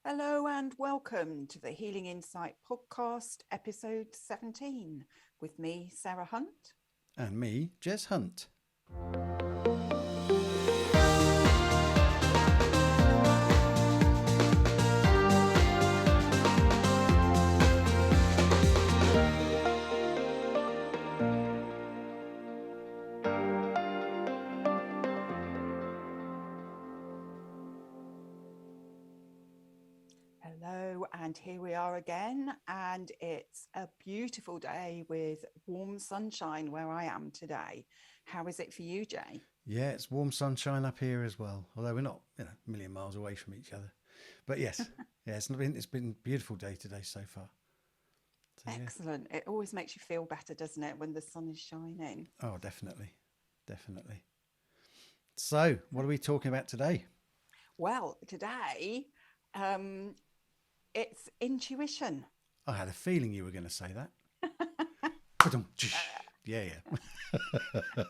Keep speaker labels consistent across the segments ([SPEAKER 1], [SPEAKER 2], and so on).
[SPEAKER 1] Hello and welcome to the Healing Insight podcast, episode 17, with me, Sarah Hunt.
[SPEAKER 2] And me, Jez Hunt.
[SPEAKER 1] Hello, and here we are again, and it's a beautiful day with warm sunshine where I am today. How is it for you, Jay?
[SPEAKER 2] Yeah, it's warm sunshine up here as well. Although we're not, a million miles away from each other. But yes, yeah, it's been a beautiful day today so far. So yeah.
[SPEAKER 1] Excellent. It always makes you feel better, doesn't it, when the sun is shining?
[SPEAKER 2] Oh, definitely, definitely. So, what are we talking about today?
[SPEAKER 1] Well, today, um, it's intuition.
[SPEAKER 2] I had a feeling you were going to say that. Yeah, yeah.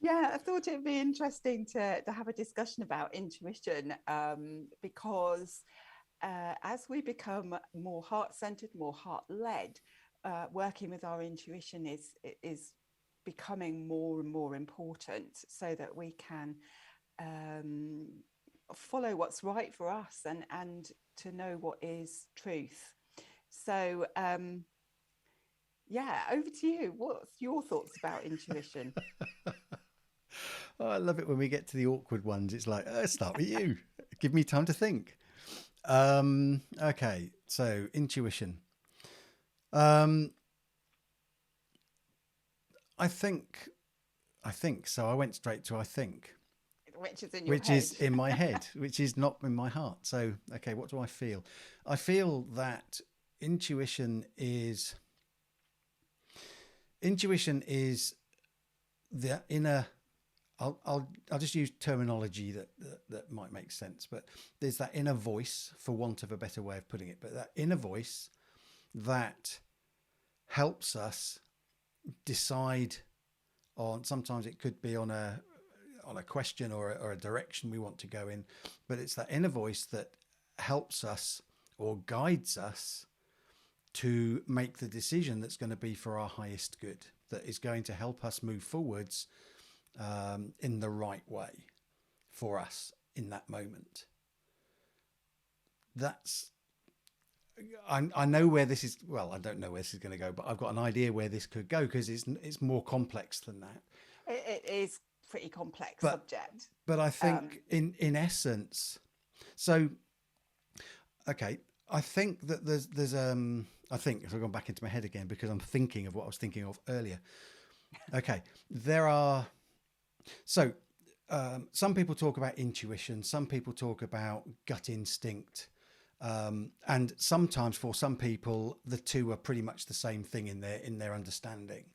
[SPEAKER 1] Yeah, I thought it'd be interesting to have a discussion about intuition because as we become more heart-centered, more heart-led, working with our intuition is becoming more and more important so that we can um, follow what's right for us and to know what is truth. So yeah, over to you. What's your thoughts about intuition?
[SPEAKER 2] Oh, I love it when we get to the awkward ones. It's like, start with you. Give me time to think. Okay, so intuition. Um, I think, I think. So I went straight to I think,
[SPEAKER 1] Which is in your
[SPEAKER 2] which
[SPEAKER 1] head?
[SPEAKER 2] is in my head, which is not in my heart. So, okay, what do I feel? I feel that intuition is intuition is the inner. I'll just use terminology that might make sense, but there's that inner voice, for want of a better way of putting it, but that inner voice that helps us decide on. Sometimes it could be on a question or a direction we want to go in, but it's that inner voice that helps us or guides us to make the decision that's going to be for our highest good, that is going to help us move forwards in the right way for us in that moment. That's I know where this is. Well, I don't know where this is going to go, but I've got an idea where this could go because it's more complex than that.
[SPEAKER 1] It is pretty complex
[SPEAKER 2] But
[SPEAKER 1] subject.
[SPEAKER 2] but I think in essence, so okay, I think that there's I think if I've gone back into my head again because I'm thinking of what I was thinking of earlier. Okay, there are so some people talk about intuition, some people talk about gut instinct, and sometimes for some people the two are pretty much the same thing in their understanding.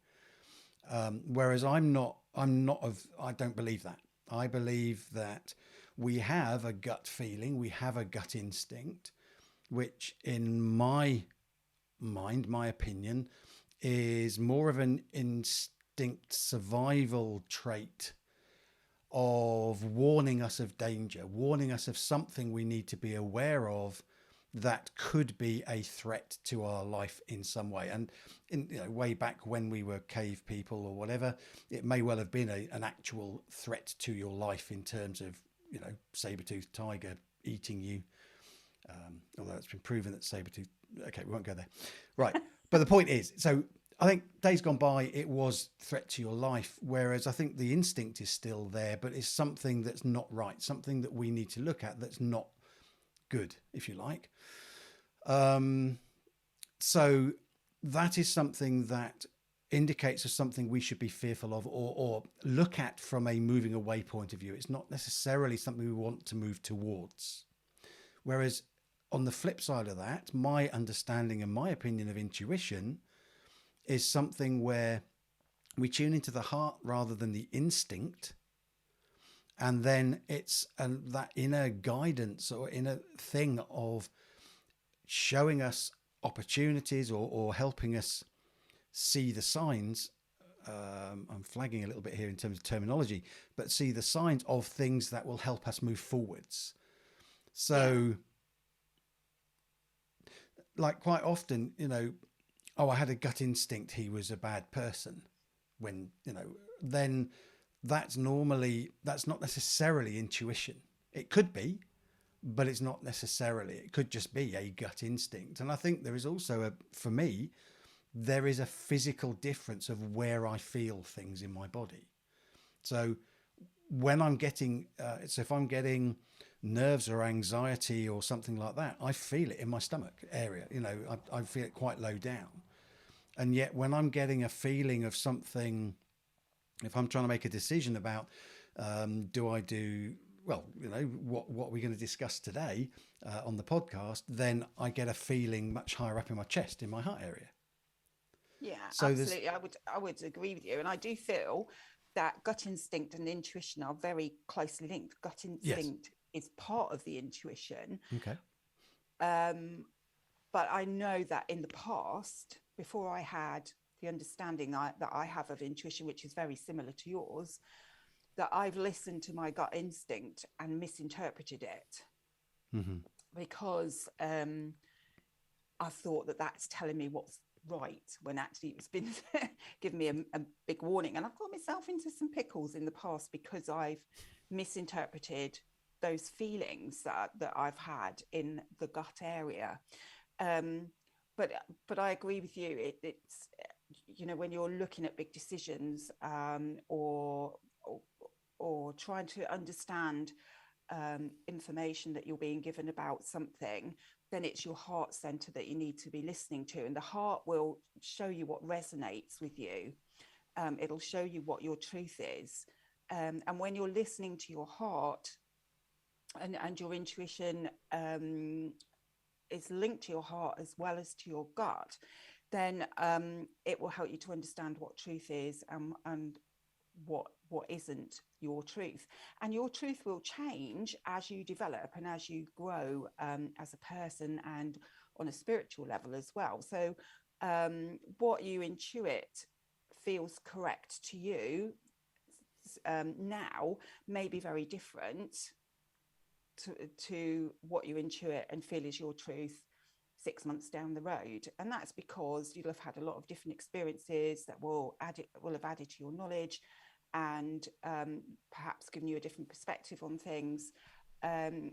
[SPEAKER 2] Whereas I don't believe that. I believe that we have a gut feeling, we have a gut instinct, which in my mind, my opinion, is more of an instinct survival trait of warning us of danger, warning us of something we need to be aware of that could be a threat to our life in some way. And way back when we were cave people or whatever, it may well have been an actual threat to your life in terms of saber-toothed tiger eating you. Although it's been proven that saber-tooth. Okay, we won't go there. Right, but the point is, so I think days gone by, it was threat to your life, whereas I think the instinct is still there, but it's something that's not right, something that we need to look at that's not good, if you like. So that is something that indicates as something we should be fearful of or look at from a moving away point of view. It's not necessarily something we want to move towards. Whereas on the flip side of that, my understanding and my opinion of intuition is something where we tune into the heart rather than the instinct. And then it's that inner guidance or inner thing of showing us opportunities or helping us see the signs. I'm flagging a little bit here in terms of terminology, but see the signs of things that will help us move forwards.
[SPEAKER 1] Yeah.
[SPEAKER 2] So, like quite often, oh, I had a gut instinct he was a bad person. When then that's not necessarily intuition. It could be, but it's not necessarily. It could just be a gut instinct. And I think there is also for me, there is a physical difference of where I feel things in my body. So when I'm getting, so if I'm getting nerves or anxiety or something like that, I feel it in my stomach area. I feel it quite low down. And yet when I'm getting a feeling of something, if I'm trying to make a decision about, do I do, well, what we're going to discuss today on the podcast, then I get a feeling much higher up in my chest, in my heart area.
[SPEAKER 1] Yeah,
[SPEAKER 2] So there's,
[SPEAKER 1] absolutely. I would agree with you. And I do feel that gut instinct and intuition are very closely linked. Gut
[SPEAKER 2] yes.
[SPEAKER 1] instinct is part of the intuition.
[SPEAKER 2] Okay.
[SPEAKER 1] Um, but I know that in the past, before I had the understanding that I have of intuition, which is very similar to yours, that I've listened to my gut instinct and misinterpreted it
[SPEAKER 2] Mm-hmm.
[SPEAKER 1] because I've thought that that's telling me what's right when actually it's been giving me a big warning. And I've got myself into some pickles in the past because I've misinterpreted those feelings that I've had in the gut area. Um, but I agree with you. It's when you're looking at big decisions, or trying to understand information that you're being given about something, then it's your heart center that you need to be listening to. And the heart will show you what resonates with you. It'll show you what your truth is. And when you're listening to your heart and your intuition is linked to your heart as well as to your gut, then it will help you to understand what truth is and what isn't your truth. And your truth will change as you develop and as you grow as a person and on a spiritual level as well. So what you intuit feels correct to you now may be very different to what you intuit and feel is your truth 6 months down the road. And that's because you'll have had a lot of different experiences that will have added to your knowledge and perhaps given you a different perspective on things,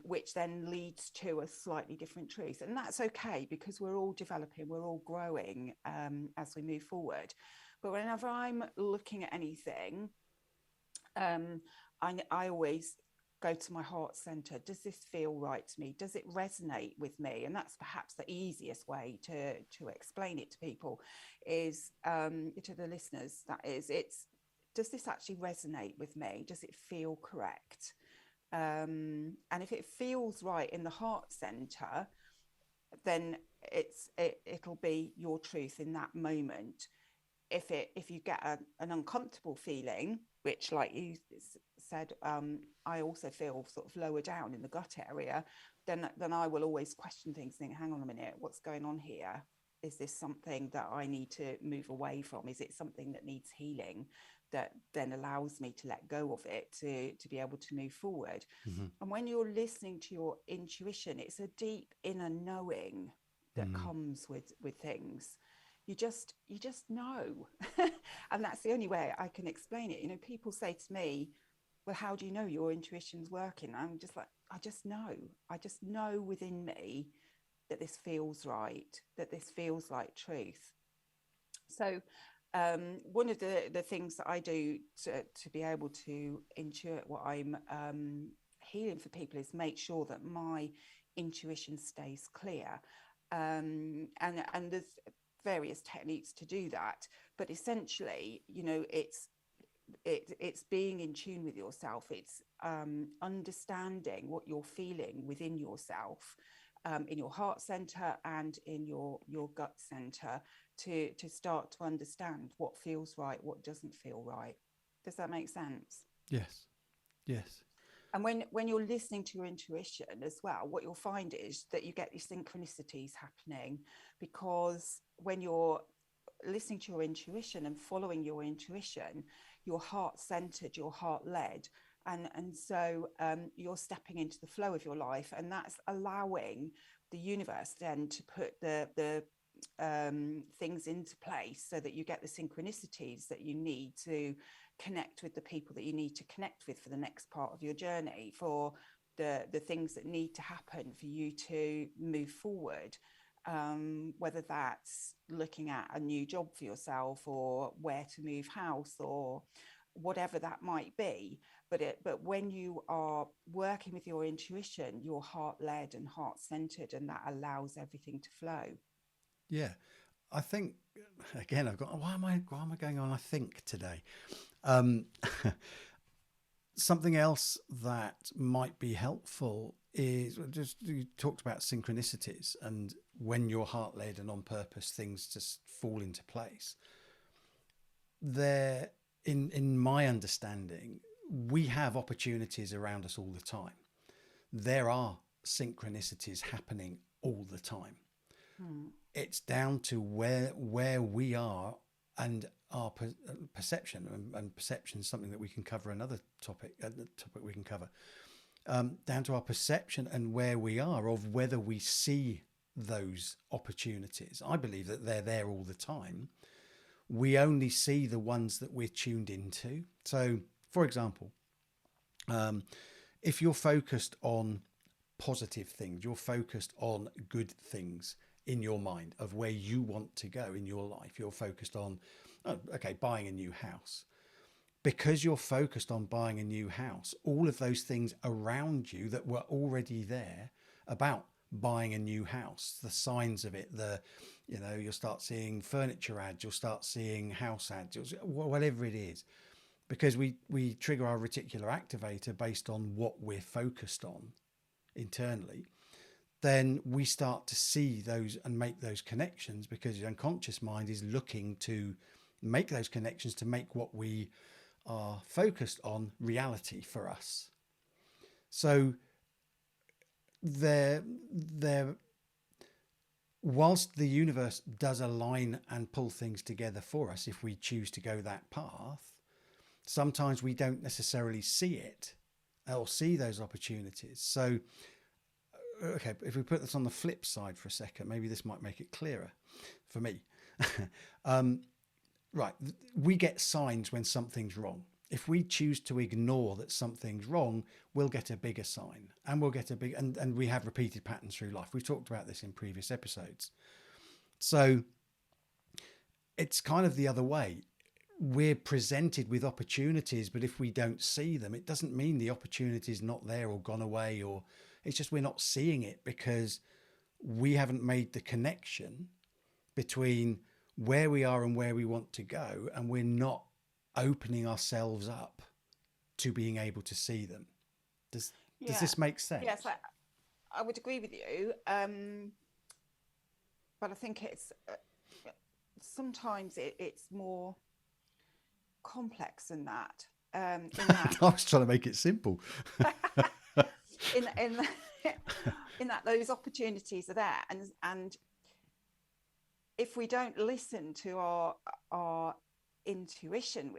[SPEAKER 1] which then leads to a slightly different truth. And that's okay because we're all developing, we're all growing as we move forward. But whenever I'm looking at anything, um, I always go to my heart center. Does this feel right to me? Does it resonate with me? And that's perhaps the easiest way to explain it to people, is to the listeners. That is, does this actually resonate with me? Does it feel correct? And if it feels right in the heart center, then it'll be your truth in that moment. If you get an uncomfortable feeling, which like you said, I also feel sort of lower down in the gut area, then I will always question things, think, hang on a minute, what's going on here? Is this something that I need to move away from? Is it something that needs healing that then allows me to let go of it to be able to move forward?
[SPEAKER 2] Mm-hmm.
[SPEAKER 1] And when you're listening to your intuition, it's a deep inner knowing that
[SPEAKER 2] Mm-hmm.
[SPEAKER 1] comes with things. You just know. And that's the only way I can explain it. People say to me, well, how do you know your intuition's working? I'm just like, I just know within me that this feels right, that this feels like truth. So one of the things that I do to be able to intuit what I'm healing for people is make sure that my intuition stays clear. And there's various techniques to do that, but essentially, it's being in tune with yourself. It's understanding what you're feeling within yourself, in your heart center and in your gut center, to start to understand what feels right, what doesn't feel right. Does that make sense?
[SPEAKER 2] Yes. Yes.
[SPEAKER 1] And when you're listening to your intuition as well, what you'll find is that you get these synchronicities happening, because when you're listening to your intuition and following your intuition, you're heart centered, you're heart led, And so you're stepping into the flow of your life, and that's allowing the universe then to put the things into place so that you get the synchronicities that you need to connect with the people that you need to connect with for the next part of your journey, for the things that need to happen for you to move forward. Whether that's looking at a new job for yourself, or where to move house, or whatever that might be. But when you are working with your intuition, you're heart led and heart centered, and that allows everything to flow.
[SPEAKER 2] Yeah. I think again I've got why am I going on I think today? Um Something else that might be helpful is just you talked about synchronicities and when you're heart led and on purpose, things just fall into place. There, in my understanding, we have opportunities around us all the time. There are synchronicities happening all the time.
[SPEAKER 1] Hmm.
[SPEAKER 2] It's down to where we are and our perception, and perception is something that we can cover another topic, the topic we can cover, down to our perception and where we are of whether we see those opportunities. I believe that they're there all the time. We only see the ones that we're tuned into. So, for example, um, if you're focused on positive things, you're focused on good things in your mind of where you want to go in your life, you're focused on, oh, okay, buying a new house. Because you're focused on buying a new house, all of those things around you that were already there about buying a new house, the signs of it, you'll start seeing furniture ads, you'll start seeing house ads, whatever it is, because we trigger our reticular activator based on what we're focused on internally. Then we start to see those and make those connections, because your unconscious mind is looking to make those connections to make what we are focused on reality for us. So there whilst the universe does align and pull things together for us if we choose to go that path, sometimes we don't necessarily see it or see those opportunities. So okay, if we put this on the flip side for a second, maybe this might make it clearer for me. Right, we get signs when something's wrong. If we choose to ignore that something's wrong, we'll get a bigger sign, and we'll get a big, and we have repeated patterns through life. We've talked about this in previous episodes. So it's kind of the other way. We're presented with opportunities, but if we don't see them, it doesn't mean the opportunity is not there or gone away, or it's just we're not seeing it because we haven't made the connection between where we are and where we want to go, and we're not opening ourselves up to being able to see them. Does
[SPEAKER 1] Yeah.
[SPEAKER 2] this make sense?
[SPEAKER 1] Yes, I would agree with you. But I think it's sometimes it's more complex than that. In
[SPEAKER 2] I
[SPEAKER 1] that,
[SPEAKER 2] was trying to make it simple.
[SPEAKER 1] in in that those opportunities are there, and if we don't listen to our intuition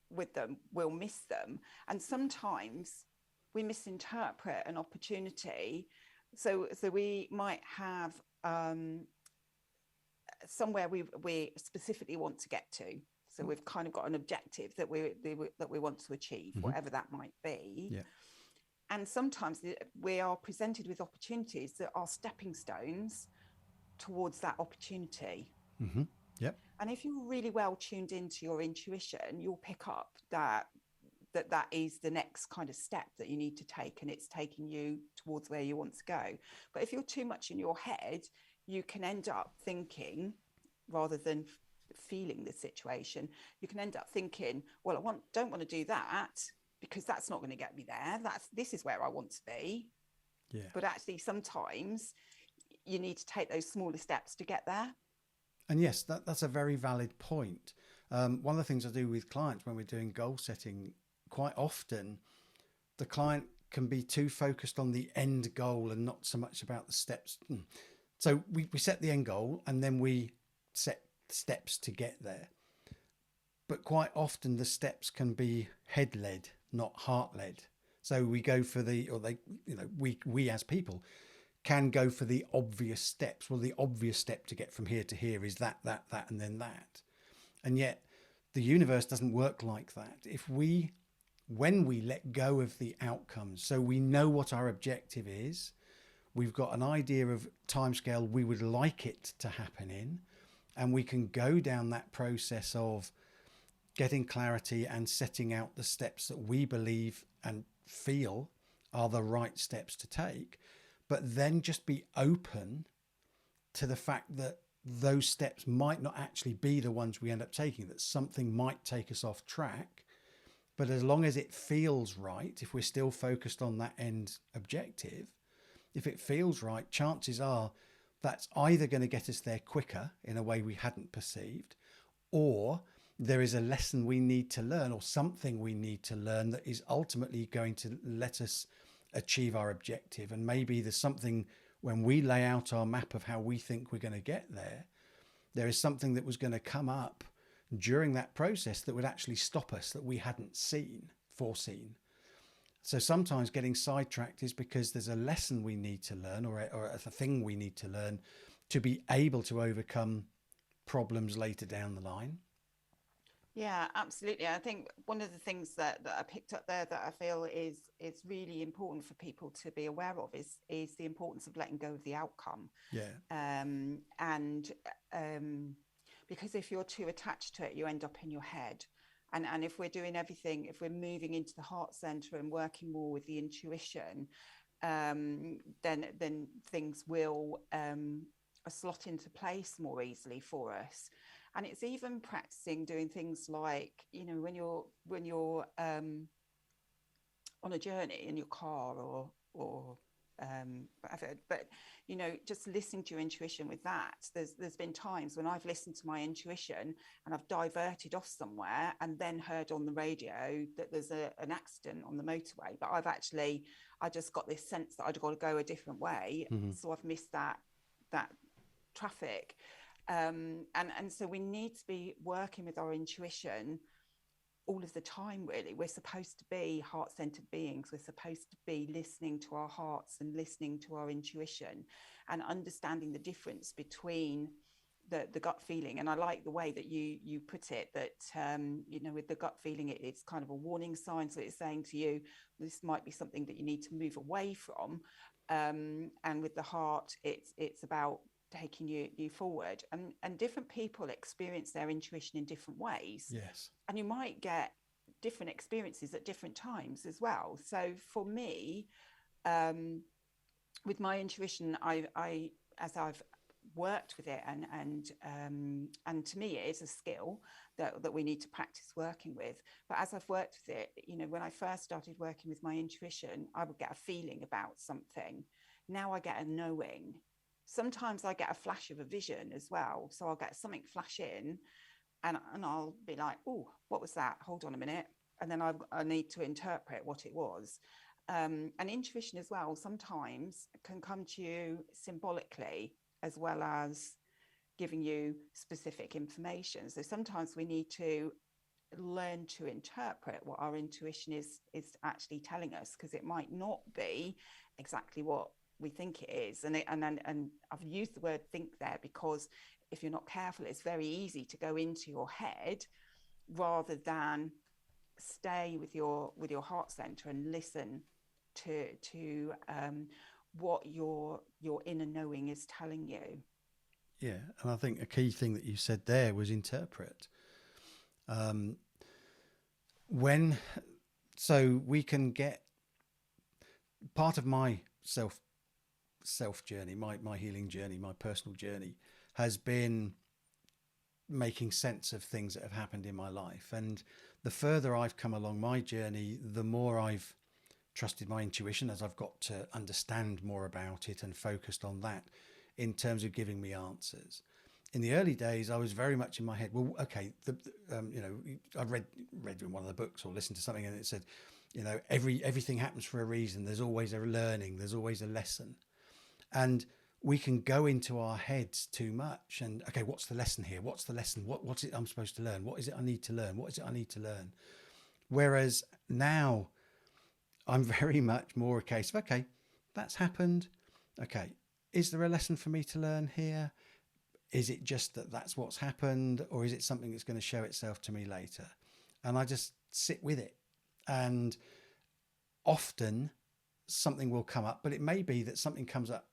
[SPEAKER 1] with them, we'll miss them. And sometimes we misinterpret an opportunity. So we might have somewhere we specifically want to get to. So we've kind of got an objective that we want to achieve,
[SPEAKER 2] Mm-hmm.
[SPEAKER 1] whatever that might be.
[SPEAKER 2] Yeah.
[SPEAKER 1] And sometimes we are presented with opportunities that are stepping stones towards that opportunity.
[SPEAKER 2] Mm-hmm. Yep.
[SPEAKER 1] And if you're really well tuned into your intuition, you'll pick up that is the next kind of step that you need to take, and it's taking you towards where you want to go. But if you're too much in your head, you can end up thinking, rather than feeling the situation, you can end up thinking, well, don't want to do that because that's not going to get me there. This is where I want to be.
[SPEAKER 2] Yeah.
[SPEAKER 1] But actually, sometimes you need to take those smaller steps to get there.
[SPEAKER 2] And yes, that's a very valid point. One of the things I do with clients when we're doing goal setting, quite often the client can be too focused on the end goal and not so much about the steps. So we set the end goal and then we set steps to get there. But quite often the steps can be head led not heart led. So we go for the, or they, we as people can go for the obvious steps. Well, the obvious step to get from here to here is that, and then that. And yet the universe doesn't work like that. When we let go of the outcomes, so we know what our objective is, we've got an idea of timescale we would like it to happen in, and we can go down that process of getting clarity and setting out the steps that we believe and feel are the right steps to take, but then just be open to the fact that those steps might not actually be the ones we end up taking, that something might take us off track. But as long as it feels right, if we're still focused on that end objective, if it feels right, chances are that's either going to get us there quicker in a way we hadn't perceived, or there is a lesson we need to learn or something we need to learn that is ultimately going to let us achieve our objective. And maybe there's something, when we lay out our map of how we think we're going to get there, there is something that was going to come up during that process that would actually stop us, that we hadn't foreseen. So sometimes getting sidetracked is because there's a lesson we need to learn, or a thing we need to learn to be able to overcome problems later down the line.
[SPEAKER 1] Yeah, absolutely. I think one of the things that I picked up there that I feel is really important for people to be aware of is the importance of letting go of the outcome.
[SPEAKER 2] Yeah.
[SPEAKER 1] And because if you're too attached to it, you end up in your head. And if we're doing everything, if we're moving into the heart center and working more with the intuition, then things will slot into place more easily for us. And it's even practicing doing things like, when you're on a journey in your car or whatever, but just listening to your intuition with that. There's been times when I've listened to my intuition and I've diverted off somewhere and then heard on the radio that there's an accident on the motorway, but I just got this sense that I'd got to go a different way.
[SPEAKER 2] Mm-hmm.
[SPEAKER 1] So I've missed that traffic. And so we need to be working with our intuition all of the time. Really, we're supposed to be heart-centered beings. We're supposed to be listening to our hearts and listening to our intuition and understanding the difference between the gut feeling. And I like the way that you put it, that with the gut feeling, it's kind of a warning sign. So it's saying to you, this might be something that you need to move away from. And with the heart, it's about taking you forward, and different people experience their intuition in different ways.
[SPEAKER 2] Yes.
[SPEAKER 1] And you might get different experiences at different times as well. So for me, with my intuition, I as I've worked with it, and to me it is a skill that we need to practice working with. But as I've worked with it, when I first started working with my intuition, I would get a feeling about something. Now I get a knowing. Sometimes I get a flash of a vision as well. So I'll get something flash in and I'll be like, oh, what was that? Hold on a minute. And then I need to interpret what it was. And intuition as well sometimes can come to you symbolically as well as giving you specific information. So sometimes we need to learn to interpret what our intuition is actually telling us, because it might not be exactly what we think it is. And I've used the word think there because if you're not careful, it's very easy to go into your head rather than stay with your heart center and listen to what your inner knowing is telling you.
[SPEAKER 2] Yeah, and I think a key thing that you said there was interpret. So we can get part of my self journey, my healing journey, my personal journey has been making sense of things that have happened in my life. And the further I've come along my journey, the more I've trusted my intuition as I've got to understand more about it and focused on that in terms of giving me answers. In the early days, I was very much in my head. Well, okay, I read in one of the books or listened to something and it said, everything happens for a reason. There's always a learning. There's always a lesson. And we can go into our heads too much and, okay, what's the lesson here? What's the lesson? What's it I'm supposed to learn? What is it I need to learn? What is it I need to learn? Whereas now I'm very much more a case of, okay, that's happened. Okay, is there a lesson for me to learn here? Is it just that that's what's happened, or is it something that's going to show itself to me later? And I just sit with it. And often something will come up, but it may be that something comes up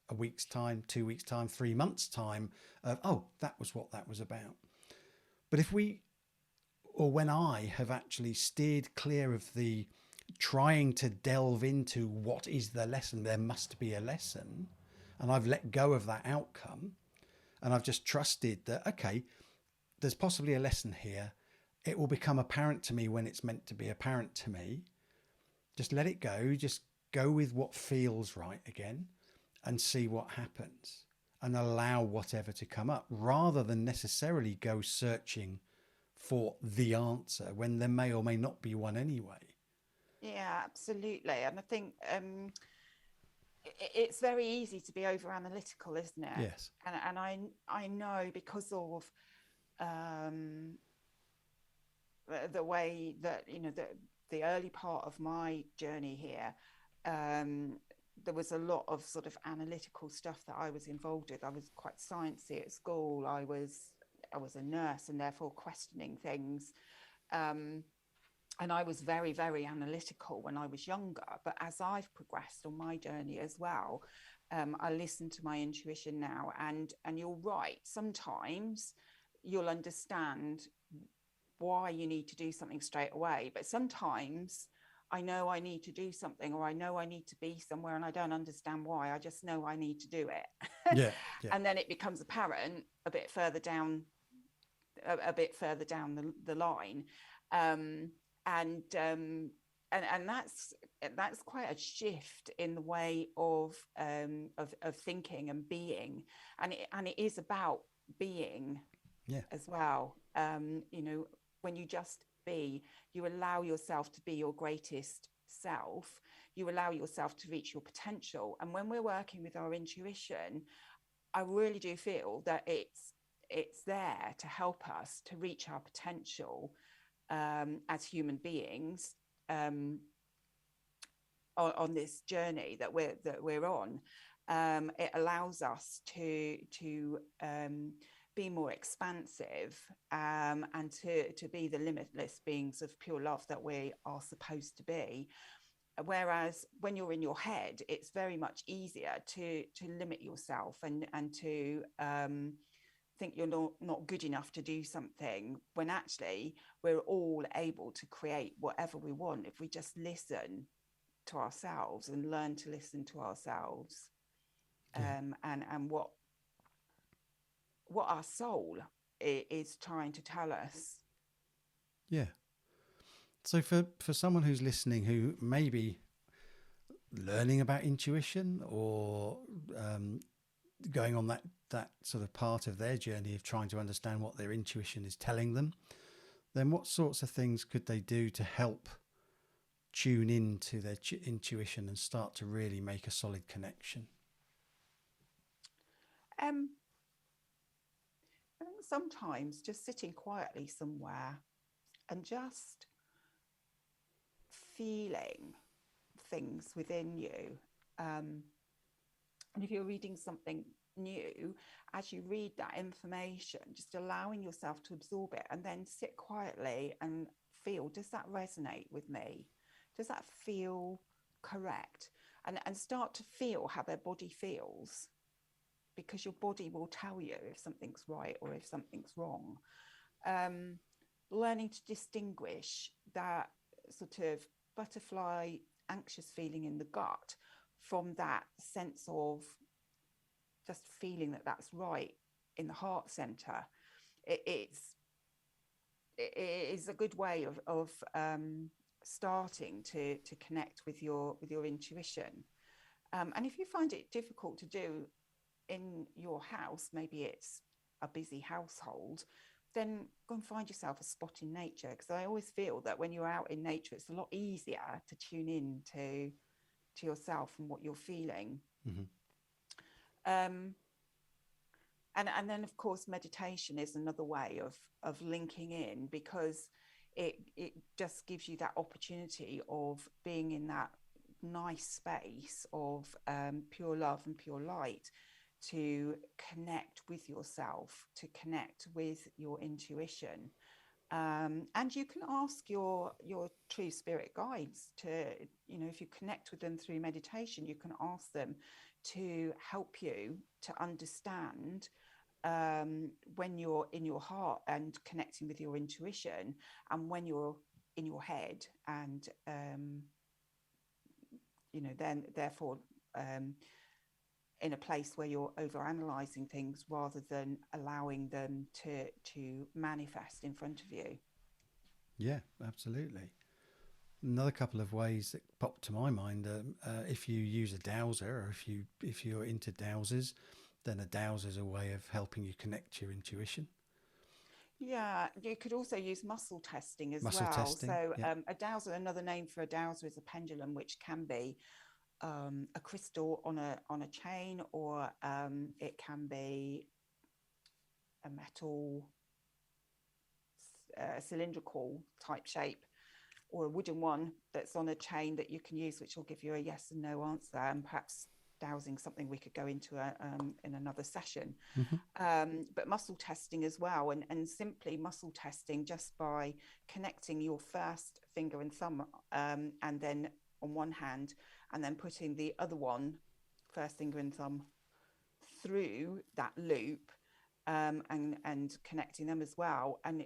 [SPEAKER 2] a week's time, 2 weeks' time, 3 months' time of, oh, that was what that was about. But if we, or when I have actually steered clear of the trying to delve into what is the lesson, there must be a lesson, and I've let go of that outcome, and I've just trusted that, okay, there's possibly a lesson here. It will become apparent to me when it's meant to be apparent to me. Just let it go. Just go with what feels right again and see what happens and allow whatever to come up rather than necessarily go searching for the answer when there may or may not be one anyway.
[SPEAKER 1] Yeah, absolutely. And I think it's very easy to be over analytical, isn't it?
[SPEAKER 2] Yes.
[SPEAKER 1] And I know because of um, the way that the early part of my journey here, um, there was a lot of sort of analytical stuff that I was involved with. I was quite sciencey at school. I was a nurse and therefore questioning things. Um, and I was very, very analytical when I was younger. But as I've progressed on my journey as well, I listen to my intuition now. And you're right. Sometimes you'll understand why you need to do something straight away. But sometimes I know I need to do something, or I know I need to be somewhere and I don't understand why. I just know I need to do it.
[SPEAKER 2] Yeah. Yeah.
[SPEAKER 1] And then it becomes apparent a bit further down, a bit further down the line. Um, and that's quite a shift in the way of thinking and being, and it is about being
[SPEAKER 2] Yeah.
[SPEAKER 1] as well. When you just be, you allow yourself to be your greatest self. You allow yourself to reach your potential. And when we're working with our intuition, I really do feel that it's there to help us to reach our potential as human beings, um, on this journey that we're on. It allows us to be more expansive, and to be the limitless beings of pure love that we are supposed to be. Whereas when you're in your head, it's very much easier to limit yourself and to think you're not good enough to do something, when actually we're all able to create whatever we want if we just listen to ourselves and learn to listen to ourselves,
[SPEAKER 2] Yeah.
[SPEAKER 1] and what our soul is trying to tell us.
[SPEAKER 2] Yeah. So for someone who's listening who may be learning about intuition or going on that sort of part of their journey of trying to understand what their intuition is telling them, then what sorts of things could they do to help tune in to their intuition and start to really make a solid connection?
[SPEAKER 1] um I think sometimes just sitting quietly somewhere and just feeling things within you. um And if you're reading something new, as you read that information, just allowing yourself to absorb it and then sit quietly and feel, does that resonate with me? Does that feel correct? And start to feel how their body feels, because your body will tell you if something's right or if something's wrong. Um, Learning to distinguish that sort of butterfly, anxious feeling in the gut from that sense of just feeling that that's right in the heart center. It's it is a good way of starting to connect with your intuition. And if you find it difficult to do in your house, maybe it's a busy household, then go and find yourself a spot in nature, because I always feel that when you're out in nature, it's a lot easier to tune in to yourself and what you're feeling.
[SPEAKER 2] Mm-hmm.
[SPEAKER 1] um, and then of course meditation is another way of linking in, because it just gives you that opportunity of being in that nice space of pure love and pure light, to connect with yourself, to connect with your intuition. And you can ask your true spirit guides to, you know, if you connect with them through meditation, you can ask them to help you to understand when you're in your heart and connecting with your intuition, and when you're in your head and you know, then therefore in a place where you're over analyzing things rather than allowing them to manifest in front of you.
[SPEAKER 2] Yeah, absolutely. Another couple of ways that pop to my mind, if you use a dowser, or if you're into dowsers, then a dowser is a way of helping you connect to your intuition.
[SPEAKER 1] Yeah, you could also use muscle testing as
[SPEAKER 2] Muscle
[SPEAKER 1] well.
[SPEAKER 2] testing,
[SPEAKER 1] So
[SPEAKER 2] yeah.
[SPEAKER 1] a dowser, another name for a dowser is a pendulum, which can be a crystal on a chain, or it can be a metal cylindrical type shape, or a wooden one that's on a chain that you can use, which will give you a yes and no answer, and perhaps dowsing something we could go into in another session.
[SPEAKER 2] Mm-hmm.
[SPEAKER 1] But muscle testing as well, and simply muscle testing just by connecting your first finger and thumb, and then on one hand, and then putting the other one, first finger and thumb, through that loop, and connecting them as well. And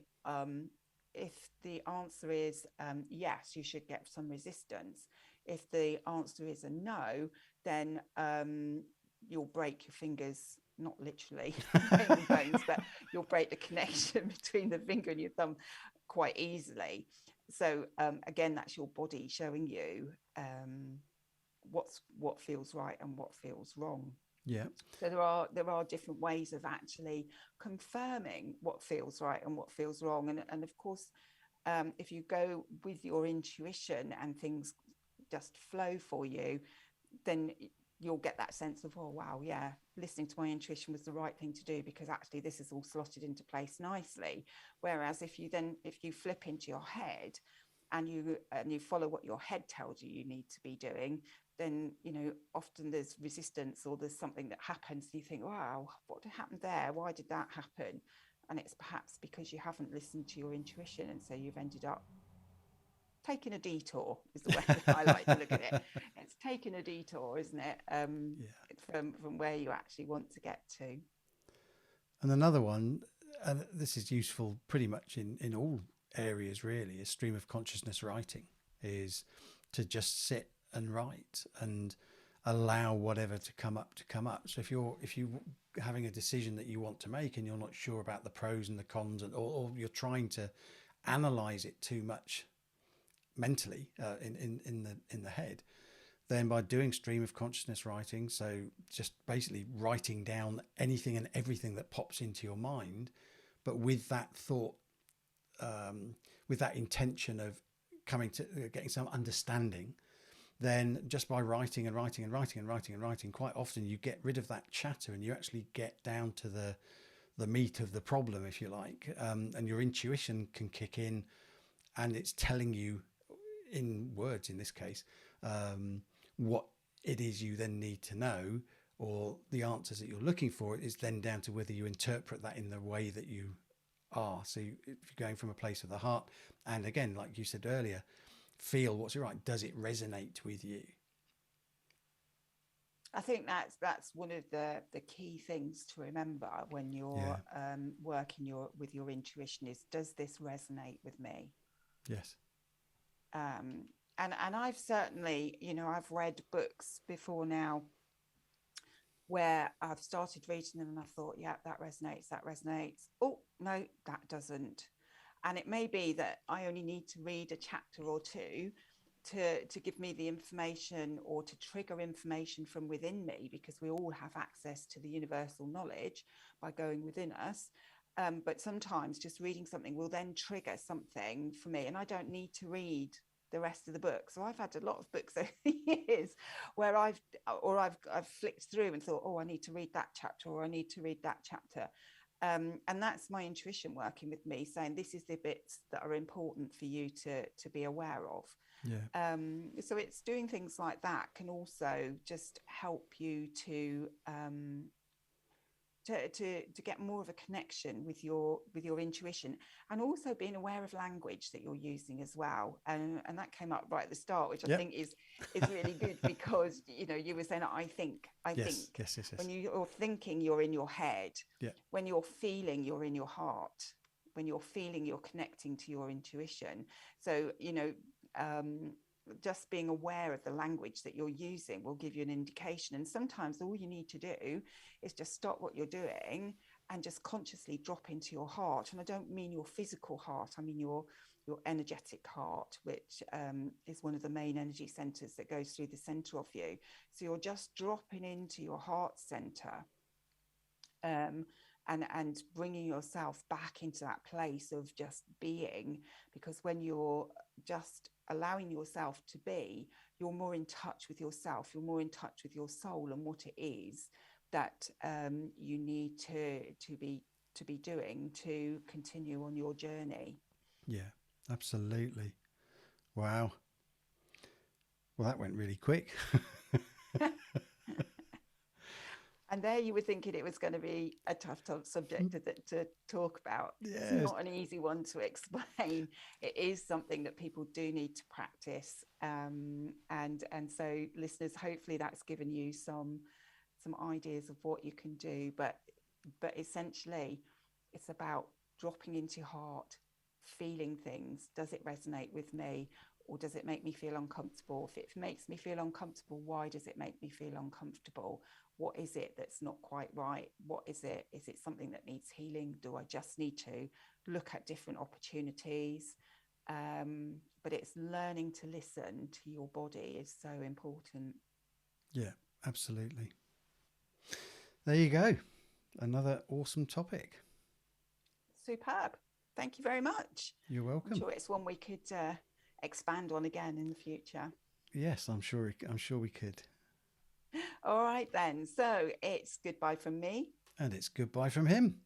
[SPEAKER 1] if the answer is yes, you should get some resistance. If the answer is a no, then you'll break your fingers, not literally break the bones, but you'll break the connection between the finger and your thumb quite easily. So again, that's your body showing you what feels right and what feels wrong.
[SPEAKER 2] Yeah.
[SPEAKER 1] So there are different ways of actually confirming what feels right and what feels wrong. And of course, if you go with your intuition and things just flow for you, then you'll get that sense of, oh wow, yeah, listening to my intuition was the right thing to do, because actually this is all slotted into place nicely. Whereas if you flip into your head and you follow what your head tells you you need to be doing, then you know, often there's resistance, or there's something that happens, you think, wow, what happened there, why did that happen? And it's perhaps because you haven't listened to your intuition, and so you've ended up taking a detour, is the way that I like to look at it. It's taking a detour, isn't it,
[SPEAKER 2] Yeah.
[SPEAKER 1] from where you actually want to get to.
[SPEAKER 2] And another one, and this is useful pretty much in all areas really, is stream of consciousness writing, is to just sit and write and allow whatever to come up to come up. So if you having a decision that you want to make and you're not sure about the pros and the cons, and or you're trying to analyze it too much mentally, in the head, then by doing stream of consciousness writing, so just basically writing down anything and everything that pops into your mind, but with that thought, with that intention of coming to getting some understanding, then just by writing and writing and writing and writing and writing, quite often you get rid of that chatter and you actually get down to the meat of the problem, if you like, and your intuition can kick in, and it's telling you in words, in this case, what it is you then need to know, or the answers that you're looking for. Is then down to whether you interpret that in the way that you are. So if you're going from a place of the heart, and again, like you said earlier, feel what's right. Does it resonate with you?
[SPEAKER 1] I think that's one of the key things to remember when
[SPEAKER 2] Yeah.
[SPEAKER 1] you're working with your intuition is, does this resonate with me?
[SPEAKER 2] Yes.
[SPEAKER 1] Um, and I've certainly, you know, I've read books before now where I've started reading them and I thought, yeah, that resonates, that resonates. Oh, no, that doesn't. And it may be that I only need to read a chapter or two to give me the information, or to trigger information from within me, because we all have access to the universal knowledge by going within us. But sometimes just reading something will then trigger something for me, and I don't need to read the rest of the book. So I've had a lot of books over the years where I've flicked through and thought, oh, I need to read that chapter, or I need to read that chapter. And that's my intuition working with me, saying this is the bits that are important for you to be aware of.
[SPEAKER 2] Yeah.
[SPEAKER 1] So it's doing things like that can also just help you to get more of a connection with your intuition, and also being aware of language that you're using as well. And that came up right at the start, which I
[SPEAKER 2] Yep.
[SPEAKER 1] think is really good, because you were saying I think
[SPEAKER 2] Yes. Yes. Yes.
[SPEAKER 1] when
[SPEAKER 2] Yes.
[SPEAKER 1] you're thinking, you're in your head.
[SPEAKER 2] Yeah.
[SPEAKER 1] When you're feeling, you're in your heart. When you're feeling, you're connecting to your intuition. So just being aware of the language that you're using will give you an indication. And sometimes all you need to do is just stop what you're doing and just consciously drop into your heart. And I don't mean your physical heart, I mean your energetic heart, which is one of the main energy centers that goes through the center of you. So you're just dropping into your heart center, um, and bringing yourself back into that place of just being. Because when you're just allowing yourself to be, you're more in touch with yourself, you're more in touch with your soul and what it is that you need to be doing to continue on your journey.
[SPEAKER 2] Yeah. Absolutely. Wow. Well, that went really quick.
[SPEAKER 1] And there you were thinking it was going to be a tough subject to talk about. It's
[SPEAKER 2] Yes.
[SPEAKER 1] not an easy one to explain. It is something that people do need to practice. And so, listeners, hopefully that's given you some ideas of what you can do. But essentially, it's about dropping into your heart, feeling things. Does it resonate with me? Or does it make me feel uncomfortable? If it makes me feel uncomfortable, why does it make me feel uncomfortable? What is it that's not quite right? What is it? Is it something that needs healing? Do I just need to look at different opportunities? But it's learning to listen to your body is so important.
[SPEAKER 2] Yeah. Absolutely. There you go. Another awesome topic.
[SPEAKER 1] Superb. Thank you very much.
[SPEAKER 2] You're
[SPEAKER 1] I'm
[SPEAKER 2] welcome.
[SPEAKER 1] sure it's one we could expand on again in the future.
[SPEAKER 2] Yes, I'm sure. I'm sure we could.
[SPEAKER 1] All right, then. So it's goodbye from me.
[SPEAKER 2] And it's goodbye from him.